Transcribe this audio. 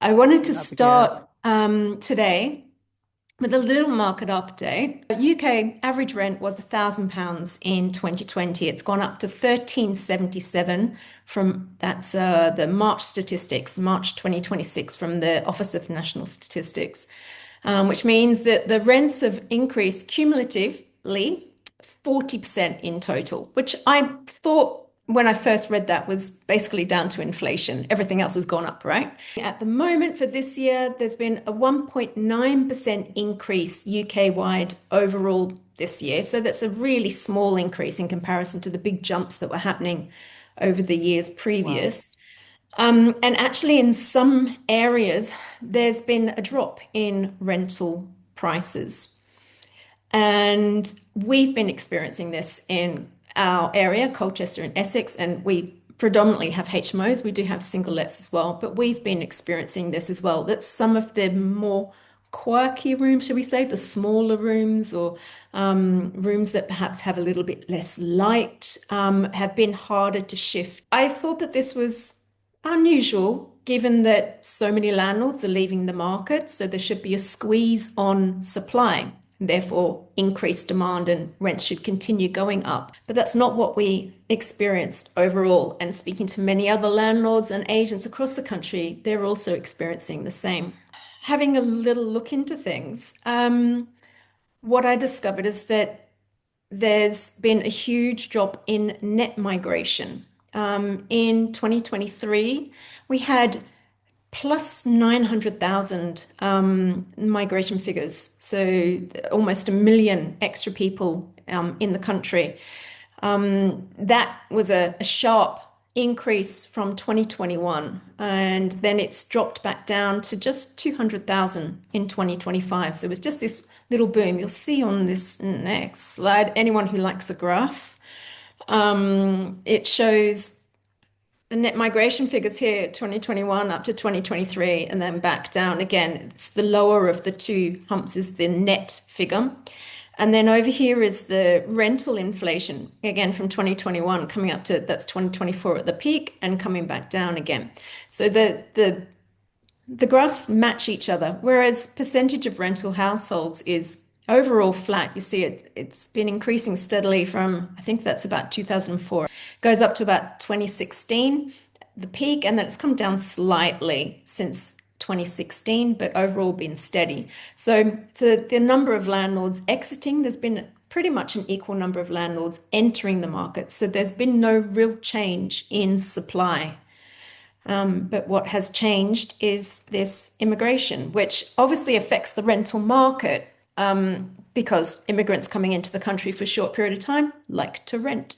I wanted to How's it going? start today with a little market update. UK average rent was £1,000 in 2020. It's gone up to 1377 from the March statistics, March 2026 from the Office of National Statistics, which means that the rents have increased cumulatively 40% in total, which I thought when I first read that was basically down to inflation. Everything else has gone up, right? At the moment for this year, there's been a 1.9% increase UK-wide overall this year. So that's a really small increase in comparison to the big jumps that were happening over the years Wow. previous. And actually, in some areas, there's been a drop in rental prices. And we've been experiencing this in our area, Colchester and Essex, and we predominantly have HMOs. We do have single lets as well, but we've been experiencing this as well. That some of the more quirky rooms, shall we say, the smaller rooms or rooms that perhaps have a little bit less light, have been harder to shift. I thought that this was unusual given that so many landlords are leaving the market, so there should be a squeeze on supply. Therefore, increased demand and rents should continue going up. But that's not what we experienced overall. And speaking to many other landlords and agents across the country, they're also experiencing the same. Having a little look into things, what I discovered is that there's been a huge drop in net migration. In 2023, we had plus 900,000 migration figures. So almost a million extra people in the country. That was a sharp increase from 2021. And then it's dropped back down to just 200,000 in 2025. So it was just this little boom. You'll see on this next slide, anyone who likes a graph, it shows the net migration figures here, 2021 up to 2023, and then back down again. It's the lower of the two humps is the net figure. And then over here is the rental inflation, again from 2021 coming up to that's 2024 at the peak and coming back down again. So the graphs match each other, whereas percentage of rental households is overall flat. You see it's been increasing steadily from, I think that's about 2004, goes up to about 2016, the peak, and then it's come down slightly since 2016, but overall been steady. So the number of landlords exiting, there's been pretty much an equal number of landlords entering the market. So there's been no real change in supply. But what has changed is this immigration, which obviously affects the rental market because immigrants coming into the country for a short period of time like to rent.